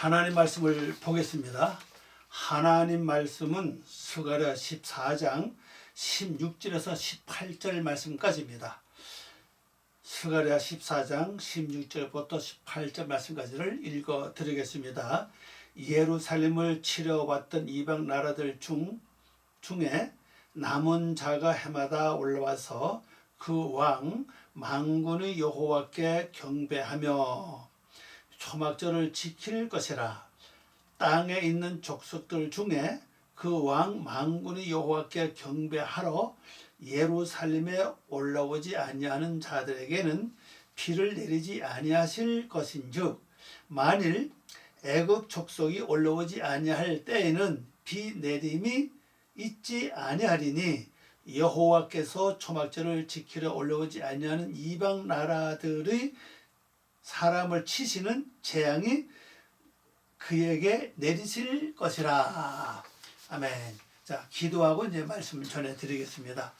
하나님 말씀을 보겠습니다. 하나님 말씀은 스가랴 14장 16절에서 18절 말씀까지입니다. 스가랴 14장 16절부터 18절 말씀까지를 읽어 드리겠습니다. 예루살렘을 치러왔던 이방 나라들 중에 남은 자가 해마다 올라와서 그 왕 만군의 여호와께 경배하며 초막절을 지킬 것이라. 땅에 있는 족속들 중에 그 왕 만군의 여호와께 경배하러 예루살렘에 올라오지 아니하는 자들에게는 비를 내리지 아니하실 것인즉, 만일 애굽 족속이 올라오지 아니할 때에는 비 내림이 있지 아니하리니, 여호와께서 초막절을 지키러 올라오지 아니하는 이방 나라들의 사람을 치시는 재앙이 그에게 내리실 것이라. 아멘. 자, 기도하고 이제 말씀을 전해드리겠습니다.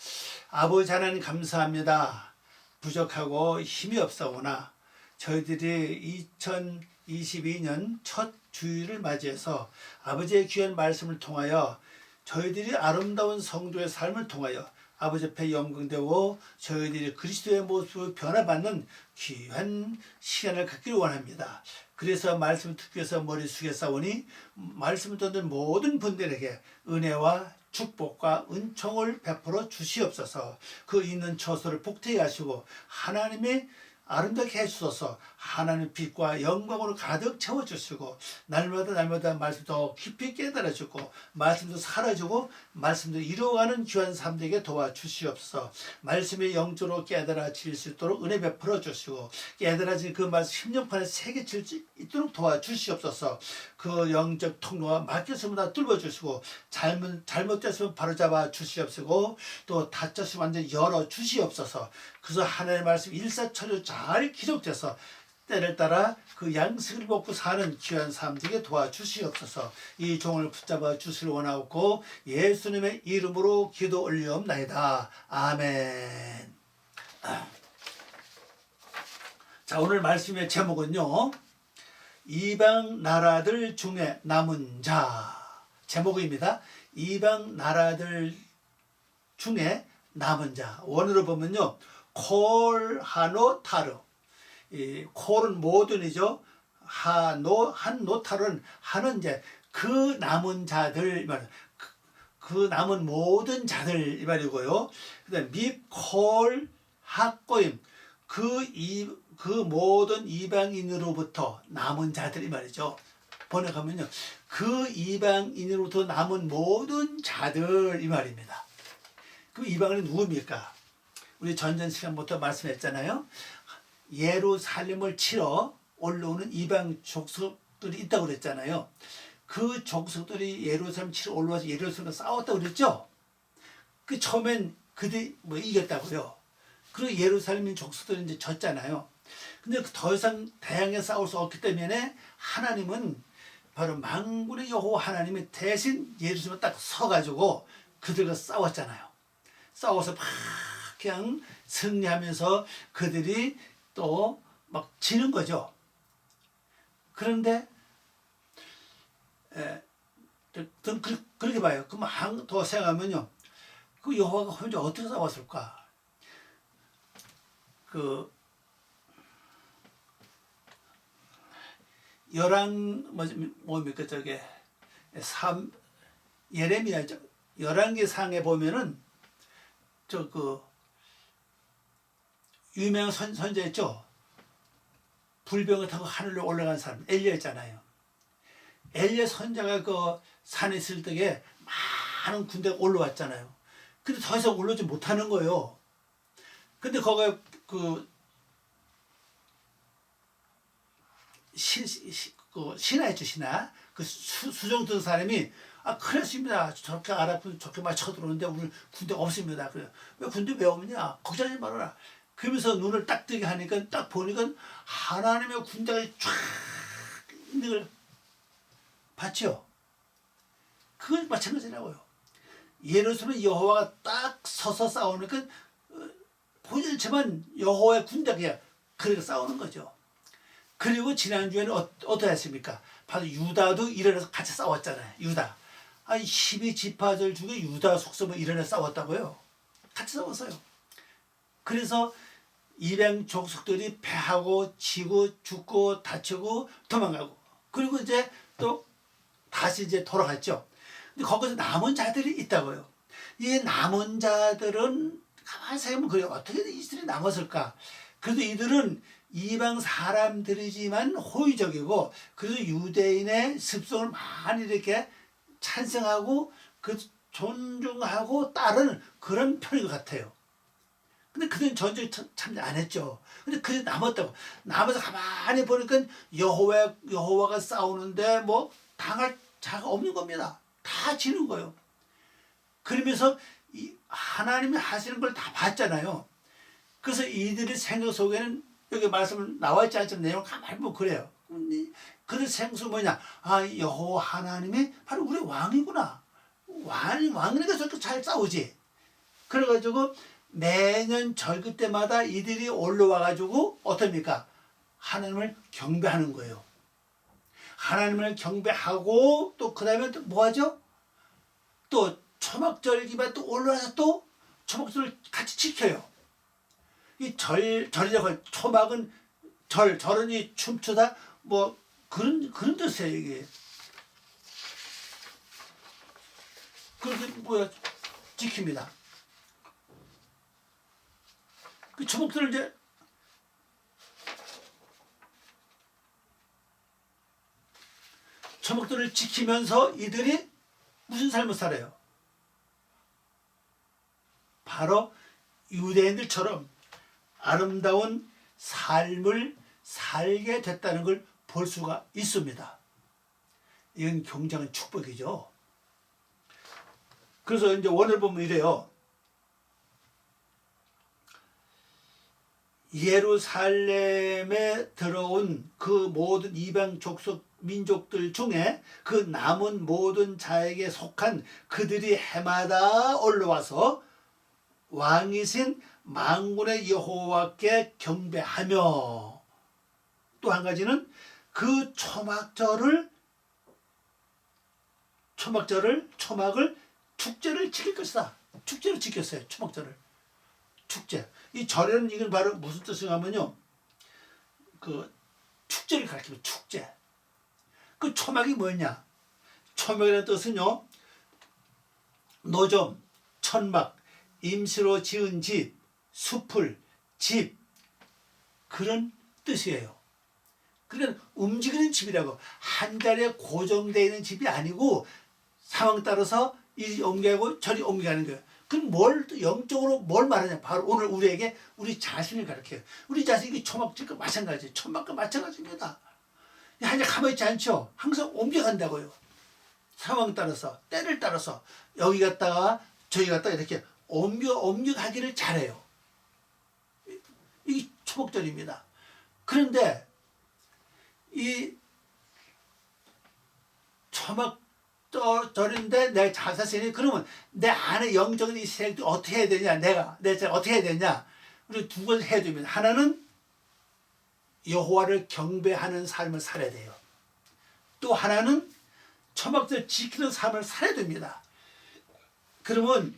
아버지 하나님 감사합니다. 부족하고 힘이 없사오나 저희들이 2022년 첫 주일을 맞이해서 아버지의 귀한 말씀을 통하여 저희들이 아름다운 성도의 삶을 통하여 아버지 앞에 영광되고 저희들이 그리스도의 모습을 변화받는 귀한 시간을 갖기를 원합니다. 그래서 말씀을 듣기 위해서 머리 숙였사오니 말씀을 듣는 모든 분들에게 은혜와 축복과 은총을 베풀어 주시옵소서. 그 있는 처소를 복되게 하시고 하나님의 아름답게 해주셔서 하나님의 빛과 영광으로 가득 채워주시고 날마다 말씀 더 깊이 깨달아주고 말씀도 사라지고 말씀도 이루어가는 귀한 삶 되게 도와주시옵소서. 말씀의 영적으로 깨달아질 수 있도록 은혜 베풀어 주시고 깨달아진 그 말씀 심령판에 새겨질 수 있도록 도와주시옵소서. 그 영적 통로와 막혔으면 다 뚫어주시고 잘못됐으면 바로잡아 주시옵시고 또 닫혔으면 완전히 열어주시옵소서. 그래서 하나님의 말씀 일사천리 잘 기록돼서 때를 따라 그 양식을 먹고 사는 귀한 삶 되게 도와주시옵소서. 이 종을 붙잡아 주시길 원하옵고 예수님의 이름으로 기도 올리옵나이다. 아멘. 자, 오늘 말씀의 제목은요, 이방 나라들 중에 남은 자. 제목입니다. 이방 나라들 중에 남은 자. 원어로 보면요, 콜 하노 타르. 이 콜은 모든이죠. 한노 타르는 하는 이제 그 남은 자들 말, 그 남은 모든 자들 이 말이고요. 그다음 밉콜 학고임, 그 모든 이방인으로부터 남은 자들 이 말이죠. 번역하면요, 그 이방인으로부터 남은 모든 자들 이 말입니다. 그 이방인은 누굽니까? 우리 전전 시간부터 말씀했잖아요. 예루살렘을 치러 올라오는 이방 족속들이 있다고 그랬잖아요. 그 족속들이 예루살렘 치러 올라와서 예루살렘과 싸웠다고 그랬죠. 그 처음엔 그들이 이겼다고요. 그리고 예루살렘 족속들이 이제 졌잖아요. 근데 더 이상 대항해 싸울 수 없기 때문에 하나님은 바로 만군의 여호와 하나님이 대신 예루살렘에 딱 서가지고 그들과 싸웠잖아요. 싸워서 막 그냥 승리하면서 그들이 또 막 지는 거죠. 그런데 그렇게 봐요. 그럼 더 생각하면요, 그 여호와가 혼자 어떻게 싸웠을까? 그 뭡니까 저게 예레미야 열왕기상에 보면은 유명한 선자 있죠. 불병을 타고 하늘로 올라간 사람 엘리야잖아요. 엘리야 선자가 그 산에 있을 때에 많은 군대가 올라왔잖아요. 근데 더 이상 올라오지 못하는 거예요. 근데 거기 신하 있죠, 신하. 그 수정 든 사람이 그렇습니다. 저렇게 알아보면 저렇게 막 쳐들어오는데 오늘 군대 없습니다. 그래. 왜 군대 왜 없냐? 걱정하지 말아라. 그러면서 눈을 딱 뜨게 하니까 딱 보니까 하나님의 군대가 쫙 있는 걸 봤죠. 그걸 마찬가지라고요. 예루살렘 여호와가 딱 서서 싸우니까 보이지 않지만 여호와의 군대가 그렇게 싸우는 거죠. 그리고 지난주에는 어떻게 했습니까? 바로 유다도 일어나서 같이 싸웠잖아요. 유다. 아니 12지파들 중에 유다 속셈을 일어나 싸웠다고요. 같이 싸웠어요. 그래서 이방 족속들이 패하고 지고 죽고 다치고 도망가고 그리고 이제 또 다시 이제 돌아갔죠. 근데 거기서 남은 자들이 있다고요. 이 남은 자들은 가만히 생각하면 그래요. 어떻게 이들이 남았을까? 그래도 이들은 이방 사람들이지만 호의적이고 그래도 유대인의 습성을 많이 이렇게 찬성하고 그 존중하고 따르는 그런 편인 것 같아요. 근데 그들은 전쟁에 참여 안 했죠. 근데 그들이 남았다고. 남아서 가만히 보니까 여호와가 싸우는데 뭐 당할 자가 없는 겁니다. 다 지는 거예요. 그러면서 하나님이 하시는 걸 다 봤잖아요. 그래서 이들의 생각 속에는 여기 말씀 나와 있지 않지만 내용 가만히 보면 그래요. 그들 생각 속에 뭐냐? 아, 여호와 하나님이 바로 우리 왕이구나. 왕이니까 저렇게 잘 싸우지. 그래가지고 매년 절기 때마다 이들이 올라와가지고 어떻습니까? 하나님을 경배하는 거예요. 하나님을 경배하고 또 그 다음에 또 뭐하죠? 또 초막절기만 또 올라와서 또 초막절을 같이 지켜요. 이 절이라고 초막은 절은 이 춤추다 뭐 그런 뜻이에요 이게. 그렇게 뭐야 지킵니다. 그 초막절을 이제 초막절을 지키면서 이들이 무슨 삶을 살아요? 바로 유대인들처럼 아름다운 삶을 살게 됐다는 걸 볼 수가 있습니다. 이건 굉장한 축복이죠. 그래서 이제 오늘 보면 이래요. 예루살렘에 들어온 그 모든 이방 족속 민족들 중에 그 남은 모든 자에게 속한 그들이 해마다 올라와서 왕이신 만군의 여호와께 경배하며 또 한 가지는 그 초막을 축제를 지킬 것이다. 축제를 지켰어요. 초막절을. 축제. 이 절에는 이건 바로 무슨 뜻이냐면요. 그 축제를 가리키면 축제. 그 초막이 뭐였냐? 초막이라는 뜻은요. 노점, 천막, 임시로 지은 집, 숲을, 집 그런 뜻이에요. 그러니까 움직이는 집이라고 한 자리에 고정되어 있는 집이 아니고 상황 따라서 이리 옮겨가고 저리 옮겨가는 거예요. 그럼 영적으로 뭘 말하냐? 바로 오늘 우리에게 우리 자신을 가르쳐요. 우리 자신이 초막집과 마찬가지예요. 초막과 마찬가지입니다. 그냥 가만히 있지 않죠. 항상 옮겨간다고요. 상황 따라서 때를 따라서 여기 갔다가 저기 갔다가 이렇게 옮겨가기를 잘해요. 이게 초막절입니다. 그런데 이 초막절인데 내가 잘 사시니 그러면 내 안에 영적인 이 세력도 어떻게 해야 되냐? 내가 어떻게 해야 되냐? 우리 두 가지 해야 됩니다. 하나는 여호와를 경배하는 삶을 살아야 돼요. 또 하나는 초막절 지키는 삶을 살아야 됩니다. 그러면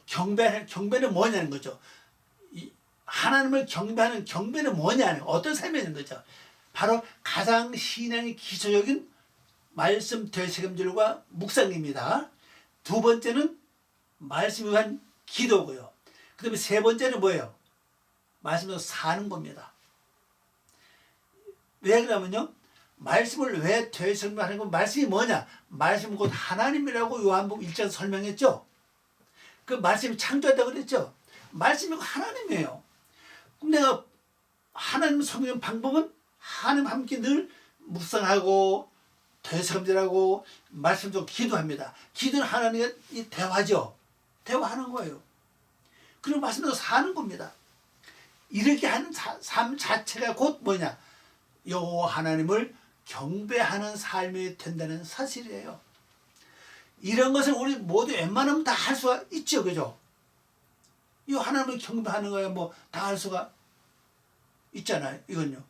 경배는 뭐냐는 거죠. 하나님을 경배하는 경배는 뭐냐는 어떤 삶이냐는 거죠. 바로 가장 신앙의 기초적인 말씀 되새김질과 묵상입니다. 두 번째는 말씀 위한 기도고요. 그 다음에 세 번째는 뭐예요? 말씀으로 사는 겁니다. 왜 그러냐면요. 말씀을 왜 되새김하는 건 말씀이 뭐냐? 말씀은 곧 하나님이라고 요한복음 1장 설명했죠. 그 말씀이 창조했다고 그랬죠. 말씀이 하나님이에요. 그럼 내가 하나님 섬기는 방법은 하나님과 함께 늘 묵상하고 되새김질하고 말씀도 기도합니다. 기도는 하나님과 대화죠. 대화하는 거예요. 그리고 말씀대로 사는 겁니다. 이렇게 하는 삶 자체가 곧 뭐냐? 여호와 하나님을 경배하는 삶이 된다는 사실이에요. 이런 것을 우리 모두 웬만하면 다 할 수가 있죠. 그죠? 이 하나님을 경배하는 거야 뭐 다 할 수가 있잖아요. 이건요.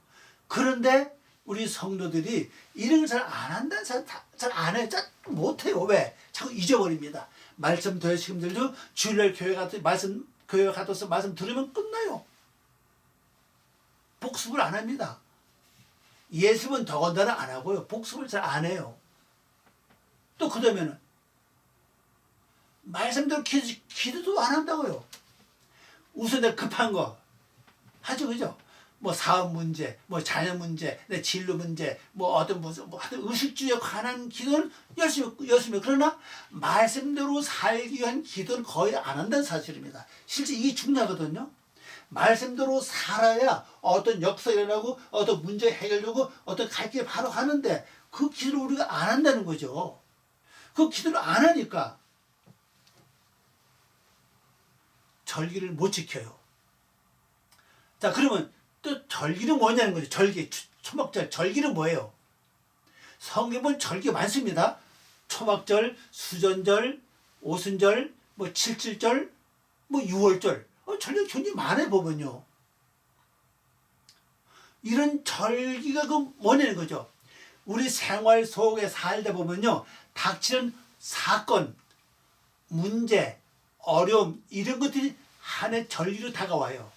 그런데 우리 성도들이 이런 걸 잘 안 한다는 사람 잘 안 해요. 잘 못해요. 왜? 자꾸 잊어버립니다. 말씀 되시금들도 주일날 교회 가서 말씀 교회 가서 말씀 들으면 끝나요. 복습을 안 합니다. 예습은 더군다나 안 하고요. 복습을 잘 안 해요. 또 그다음에는 말씀대로 기도도 안 한다고요. 우선 내가 급한 거 하죠, 그죠? 뭐 사업 문제, 뭐 자녀 문제, 내 진로 문제, 뭐 어떤 무슨 뭐 하여튼 의식주의에 관한 기도는 열심히 그러나 말씀대로 살기 위한 기도는 거의 안 한다는 사실입니다. 실제 이게 중요하거든요. 말씀대로 살아야 어떤 역사 일어나고 어떤 문제 해결되고 어떤 갈 길 바로 하는데 그 기도를 우리가 안 한다는 거죠. 그 기도를 안 하니까 절기를 못 지켜요. 자, 그러면 또 절기는 뭐냐는 거죠. 절기, 초막절, 절기는 뭐예요? 성경은 절기가 많습니다. 초막절, 수전절, 오순절, 뭐 칠칠절, 뭐 유월절. 절기가 굉장히 많아요, 보면요. 이런 절기가 그 뭐냐는 거죠. 우리 생활 속에 살다 보면요. 닥치는 사건, 문제, 어려움 이런 것들이 한 해 절기로 다가와요.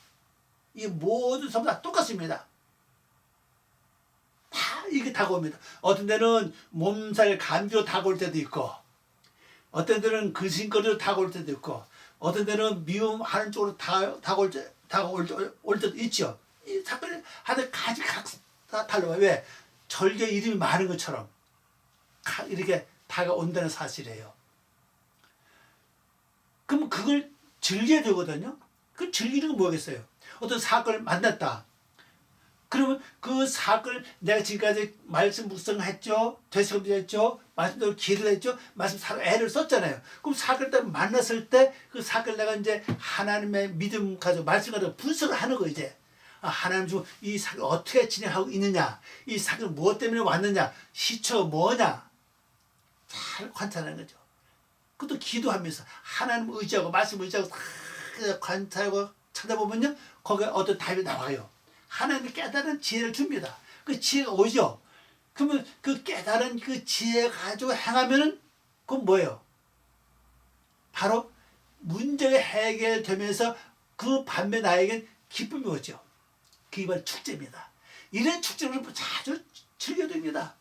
이 모든 사람 다 똑같습니다. 다 이게 다가옵니다. 어떤 데는 몸살 감기로 다가올 때도 있고 어떤 데는 근심거리로 다가올 때도 있고 어떤 데는 미움하는 쪽으로 다가올 때도 있죠. 이 사건이 하나의 가지 다 달라요. 왜? 절개 이름이 많은 것처럼 이렇게 다가온다는 사실이에요. 그럼 그걸 즐겨야 되거든요. 그 즐기는 건 뭐겠어요? 어떤 사건을 만났다. 그러면 그 사건을 내가 지금까지 말씀 묵상했죠. 되새김질했죠. 말씀대로 기도를 했죠. 말씀 사로 애를 썼잖아요. 그럼 사건을 딱 만났을 때 그 사건을 내가 이제 하나님의 믿음 가지고 말씀 가지고 분석을 하는 거 이제. 아, 하나님 중 이 사건 어떻게 진행하고 있느냐. 이 사건 무엇 때문에 왔느냐. 시초가 뭐냐. 잘 관찰하는 거죠. 그것도 기도하면서 하나님 의지하고 말씀 의지하고 다 관찰하고 찾아보면요. 거기에 어떤 답이 나와요. 하나님이 깨달은 지혜를 줍니다. 그 지혜가 오죠. 그러면 그 깨달은 그 지혜 가지고 행하면은 그건 뭐예요? 바로 문제가 해결되면서 그 반면 나에겐 기쁨이 오죠. 그게 바로 축제입니다. 이런 축제를 자주 즐겨야 됩니다.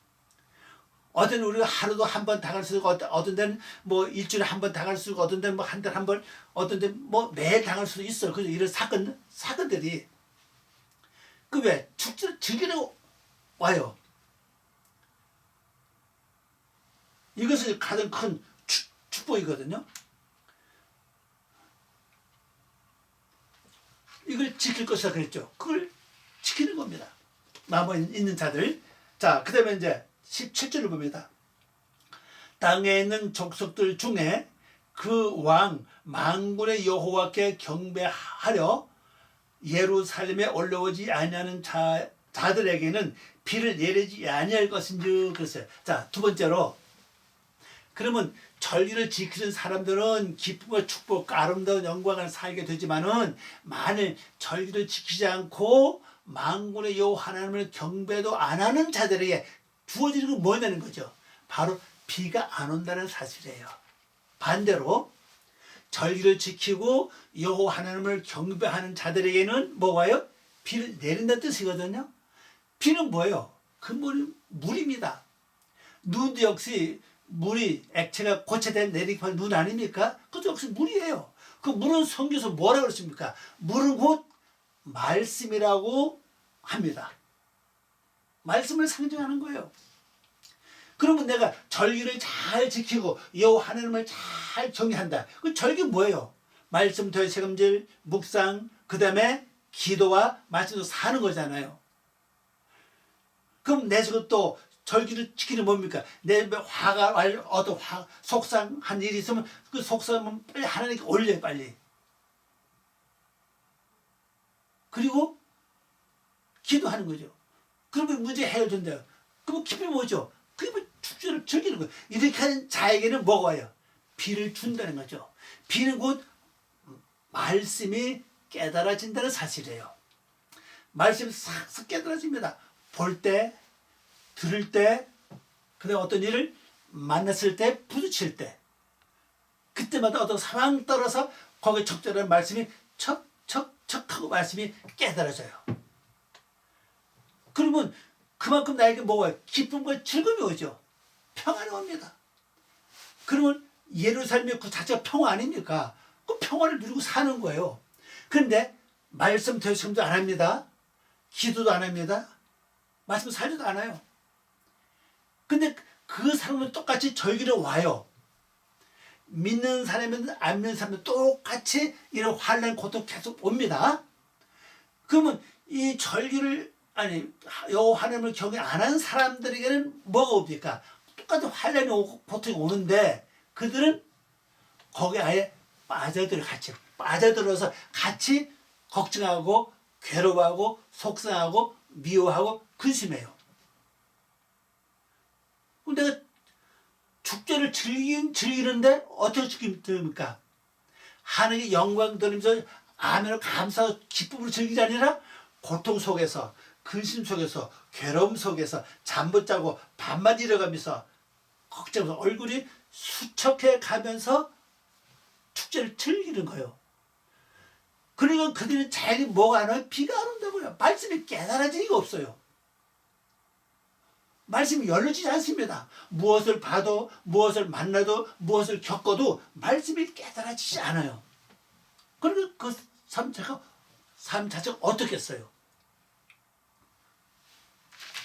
어떤 데는 우리가 하루도 한 번 당할 수 있고 어떤 데는 뭐 일주일에 한 번 당할 수 있고 어떤 데는 뭐 한 달에 한 번 어떤 데는 뭐 매일 당할 수도 있어요. 그래서 이런 사건들이 그 왜 축제를 즐기려고 와요. 이것은 가장 큰 축복이거든요. 이걸 지킬 것이라 그랬죠. 그걸 지키는 겁니다. 마음에 있는 자들. 자, 그 다음에 이제 17절을 봅니다. 땅에 있는 족속들 중에 그 왕 만군의 여호와께 경배하려 예루살렘에 올라오지 아니하는 자들에게는 비를 내리지 아니할 것인지 그랬어요. 자, 두 번째로 그러면 절기를 지키는 사람들은 기쁨과 축복, 아름다운 영광을 살게 되지만은 만일 절기를 지키지 않고 만군의 여호와 하나님을 경배도 안 하는 자들에게 주어지는 건 뭐냐는 거죠. 바로 비가 안 온다는 사실이에요. 반대로 절기를 지키고 여호와 하나님을 경배하는 자들에게는 뭐가요? 비를 내린다는 뜻이거든요. 비는 뭐예요? 근본은 물입니다. 눈도 역시 물이 액체가 고체된 내리기판 눈 아닙니까? 그것도 역시 물이에요. 그 물은 성경에서 뭐라고 그랬습니까? 물은 곧 말씀이라고 합니다. 말씀을 상징하는 거예요. 그러면 내가 절기를 잘 지키고 여호와 하나님을 잘 경외한다. 그 절기 뭐예요? 말씀 되새김질, 묵상, 그 다음에 기도와 말씀으로 사는 거잖아요. 그럼 내 속에 또 절기를 지키는 뭡니까? 내 화가 어떤 속상한 일이 있으면 그 속상은 빨리 하나님께 올려요, 빨리. 그리고 기도하는 거죠. 그러면 문제 해결된대요. 그러면 기쁨이 뭐죠? 그게 뭐 축제를 즐기는 거예요. 이렇게 하는 자에게는 뭐가 와요? 비를 준다는 거죠. 비는 곧 말씀이 깨달아진다는 사실이에요. 말씀이 싹싹 깨달아집니다. 볼 때, 들을 때, 그다음에 어떤 일을 만났을 때, 부딪힐 때, 그때마다 어떤 상황 따라서 거기에 적절한 말씀이 척척척 하고 말씀이 깨달아져요. 그러면 그만큼 나에게 뭐가 기쁨과 즐거움이 오죠. 평안이 옵니다. 그러면 예루살렘의 그 자체가 평화 아닙니까? 그 평화를 누리고 사는 거예요. 그런데 말씀 되심도 안 합니다. 기도도 안 합니다. 말씀 살지도 않아요. 근데 그 사람은 똑같이 절기를 와요. 믿는 사람이든 안 믿는 사람은 똑같이 이런 환난 고통 계속 옵니다. 그러면 이 절기를 여호와 하나님을 경외 안 한 사람들에게는 뭐가 옵니까? 똑같은 환난이 오고 고통이 오는데 그들은 거기에 아예 빠져들어서 같이 걱정하고 괴로워하고 속상하고 미워하고 근심해요. 내가 축제를 즐기는데 어떻게 즐깁니까? 하나님의 영광 돌리면서 아멘을 감사하고 기쁨으로 즐기지 아니라 고통 속에서, 근심 속에서, 괴로움 속에서 잠 못 자고 밤만 일어가면서 걱정하면서 얼굴이 수척해 가면서 축제를 즐기는 거예요. 그러니까 그들은 자연히 뭐가 안 와요? 비가 안 온다고요. 말씀이 깨달아지기가 없어요. 말씀이 열려지지 않습니다. 무엇을 봐도, 무엇을 만나도, 무엇을 겪어도 말씀이 깨달아지지 않아요. 그러니까 그 삶 자체가 어떻겠어요?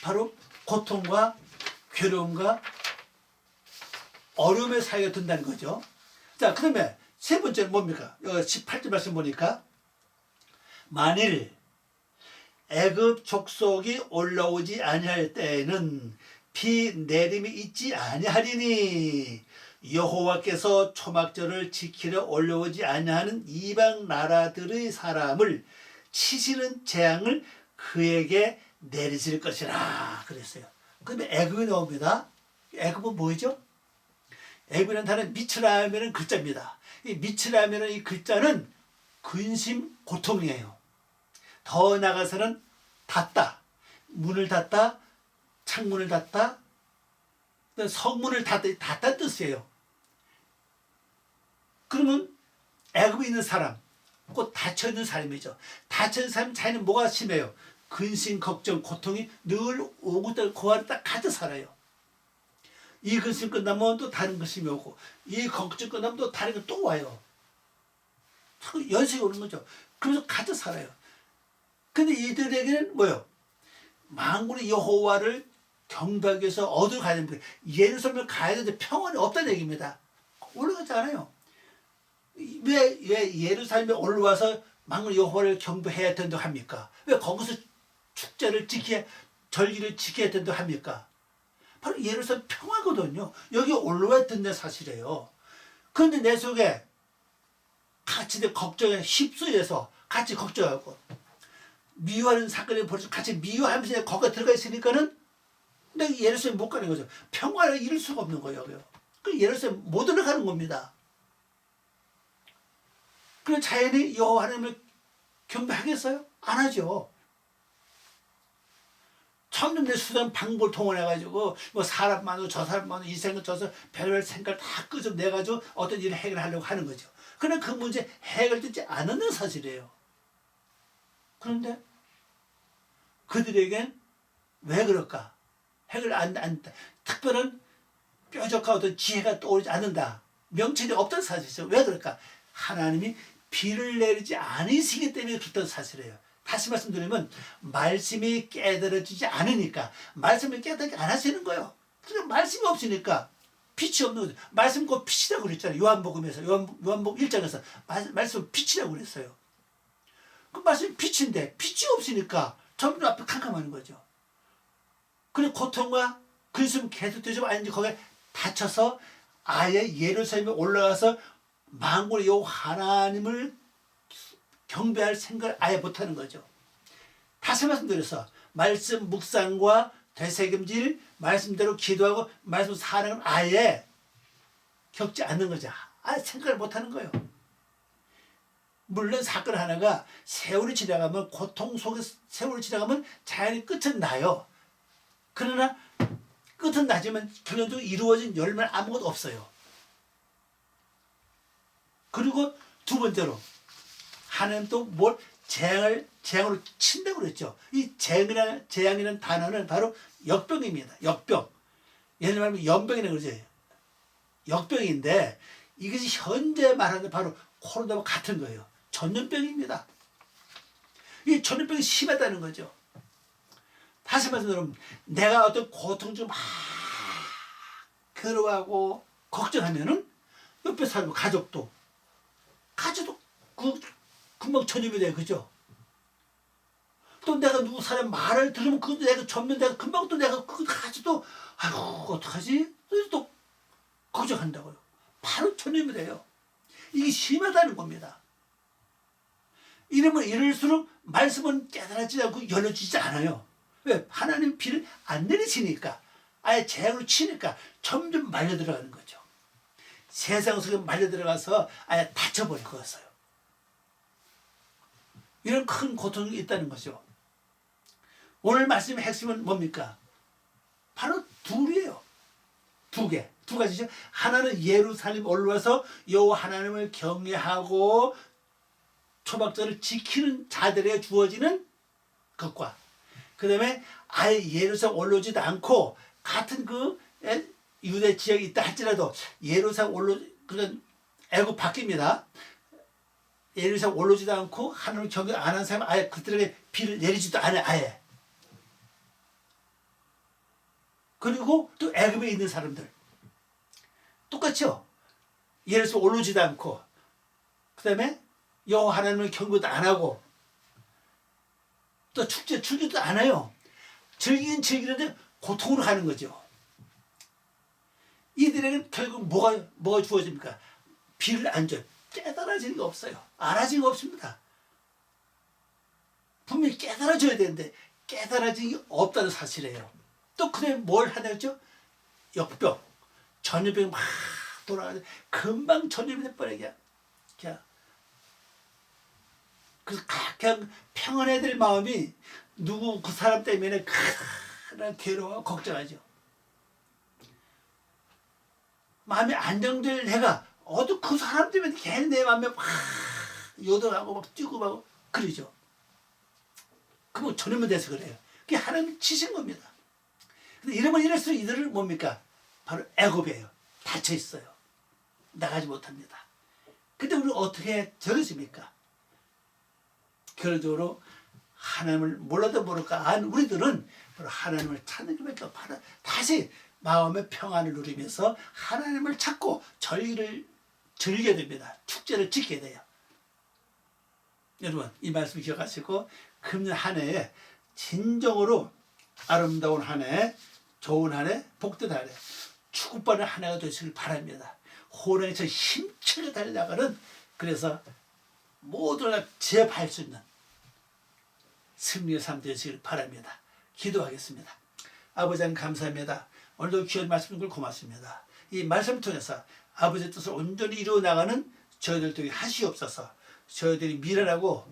바로 고통과 괴로움과 어려움의 사이에 든다는 거죠. 자, 그 다음에 세 번째는 뭡니까? 18절 말씀 보니까 만일 애굽 족속이 올라오지 아니할 때에는 비 내림이 있지 아니하리니 여호와께서 초막절을 지키려 올라오지 아니하는 이방 나라들의 사람을 치시는 재앙을 그에게 내리실 것이라 그랬어요. 그러면 애굽이 나옵니다. 애굽은 뭐죠? 애굽이라는 단어는 미츠라임이라는 글자입니다. 이 미츠라임이라는 이 글자는 근심, 고통이에요. 더 나가서는 닫다, 문을 닫다, 창문을 닫다, 성문을 닫다는 뜻이에요. 그러면 애굽에 있는 사람, 곧 닫혀있는 사람이죠. 닫혀있는 사람 자기는 뭐가 심해요? 근심, 걱정, 고통이 늘 오고 그 안에 딱 가득 살아요. 이 근심 끝나면 또 다른 근심이 오고 이 걱정 끝나면 또 다른 게 또 와요. 자꾸 연속이 오는 거죠. 그래서 가득 살아요. 근데 이들에게는 뭐요? 만군의 여호와를 경배하기 위해서 어디로 가야 됩니까? 예루살렘을 가야 되는데 평안이 없다는 얘기입니다. 올라가지 않아요. 왜 예루살렘에 올라와서 만군의 여호와를 경배해야 된다고 합니까? 왜 거기서 축제를 절기를 지켜야 된다고 합니까? 바로 예루살렘 평화거든요. 여기 올라와야 된다는 사실이에요. 그런데 내 속에 같이 걱정에 휩쓸려서 같이 걱정하고 미워하는 사건이 벌어져 같이 미워하면서 거기에 들어가 있으니까는 내가 예루살렘 못 가는 거죠. 평화를 이룰 수가 없는 거예요. 그 예루살렘 못 들어가는 겁니다. 그럼 자연히 여호와 하나님을 경배하겠어요? 안 하죠. 점점 내 수단 방법을 동원해가지고 뭐 사람 많고 저 사람 많고 이 생각 저 생각 별별 생각을 다 끄집내가지고 어떤 일을 해결하려고 하는 거죠. 그러나 그 문제 해결되지 않는 사실이에요. 그런데 그들에겐 왜 그럴까? 해결 안 특별한 뾰족한 어떤 지혜가 떠오르지 않는다. 명철이 없다는 사실이죠. 왜 그럴까? 하나님이 비를 내리지 않으시기 때문에 그렇다는 사실이에요. 다시 말씀드리면 말씀이 깨달아지지 않으니까 말씀을 깨닫게 안 하시는 거예요. 그러니까 말씀이 없으니까 빛이 없는 거죠. 말씀 곧 빛이라고 그랬잖아요. 요한복음에서 요한복음 1장에서 말씀은 빛이라고 그랬어요. 그 말씀이 빛인데 빛이 없으니까 전부 앞에 캄캄한 거죠. 그리고 고통과 근심 계속되지 아닌지 거기에 닫혀서 아예 예루살렘에 올라가서 만군의 여호와 하나님을 경배할 생각을 아예 못하는 거죠. 다시 말씀드려서 말씀 묵상과 되새김질, 말씀대로 기도하고 말씀 사랑을 아예 겪지 않는 거죠. 아예 생각을 못하는 거예요. 물론 사건 하나가 세월이 지나가면 고통 속에 세월이 지나가면 자연히 끝은 나요. 그러나 끝은 나지만 결론적으로 이루어진 열매는 아무것도 없어요. 그리고 두 번째로 하나님 또 뭘 재앙으로 친다고 그랬죠. 이 재앙이라는 단어는 바로 역병입니다. 역병. 예를 말하면 연병이라고 그러죠. 역병인데 이것이 현재 말하는 바로 코로나와 같은 거예요. 전염병입니다. 이 전염병이 심하다는 거죠. 다시 말해서 내가 어떤 고통 좀 괴로워하고 걱정하면은 옆에 사람 가족도 금방 전염이 돼요. 그죠? 또 내가 누구 사람 말을 들으면 그것도 내가 전면 내가 금방 또 내가 그거 가지고 아이고 어떡하지? 또 걱정한다고요. 바로 전염이 돼요. 이게 심하다는 겁니다. 이러면 이럴수록 말씀은 깨달아지지 않고 열려지지 않아요. 왜? 하나님 비를 안 내리시니까 아예 재앙으로 치니까 점점 말려 들어가는 거죠. 세상 속에 말려 들어가서 아예 다쳐버리겠어요. 이런 큰 고통이 있다는 거죠. 오늘 말씀의 핵심은 뭡니까? 바로 둘이에요. 두 가지죠. 하나는 예루살렘 올라와서 여호와 하나님을 경외하고 초막절을 지키는 자들에게 주어지는 것과 그 다음에 아예 예루살렘 올라오지도 않고 같은 그 유대 지역이 있다 할지라도 예루살렘 그런 애굽 바뀝니다. 예루살렘 올라오지도 않고 하나님을 경외 안 하는 사람은 아예 그들에게 비를 내리지도 않아요. 아예. 그리고 또 애굽에 있는 사람들 똑같죠. 예루살렘 올라오지도 않고 그 다음에 여호와 하나님을 경배도 안 하고 또 축제 즐기도 안 해요. 즐기긴 즐기는데 고통으로 가는 거죠. 이들에게는 결국 뭐가 주어집니까? 비를 안 줘요. 깨달아지는 게 없어요. 알아지는 게 없습니다. 분명히 깨달아져야 되는데 깨달아지는 게 없다는 사실이에요. 또 그래 뭘 하냐 했죠? 역병, 전염병이 막 돌아가서 금방 전염이 돼버려 그냥. 그래서 그냥 평안해야 될 마음이 누구 그 사람 때문에 그런 괴로워 걱정하죠. 마음이 안정될 내가 어디 그 사람 때문에 괜히 내 마음에 막 요동하고 막 뛰고 막 그러죠. 그거 전염이 돼서 그래요. 그게 하나님 치신 겁니다. 근데 이러면 이럴수록 이들은 뭡니까? 바로 애굽이에요. 닫혀 있어요. 나가지 못합니다. 근데 우리는 어떻게 저러십니까? 결론적으로 하나님을 몰라도 모를까 안 우리들은 바로 하나님을 찾는 것밖에 없어. 다시 마음의 평안을 누리면서 하나님을 찾고 절기를 즐겨야 됩니다. 축제를 지켜야 돼요. 여러분 이 말씀 기억하시고 금년 한 해에 진정으로 아름다운 한 해, 좋은 한 해, 복된 한 해, 축복받는 한 해가 되시길 바랍니다. 호랑이처럼 힘차게 달려나가는 그래서 모두가 제압할 수 있는 승리의 삶 되시길 바랍니다. 기도하겠습니다. 아버지 하나님 감사합니다. 오늘도 귀한 말씀 주신 걸 고맙습니다. 이 말씀을 통해서 아버지의 뜻을 온전히 이루어 나가는 저희들 되게 하시옵소서. 저희들이 미련하고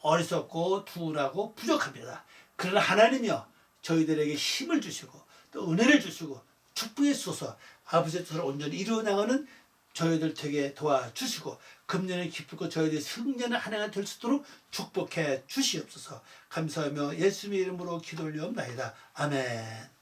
어리석고 둔하고 부족합니다. 그러나 하나님이여 저희들에게 힘을 주시고 또 은혜를 주시고 축복해 주소서. 아버지의 뜻을 온전히 이루어 나가는 저희들 되게 도와주시고 금년에 기쁘고 저희들이 승리하는 한 해가 될 수 있도록 축복해 주시옵소서. 감사하며 예수님의 이름으로 기도 올리옵나이다. 아멘.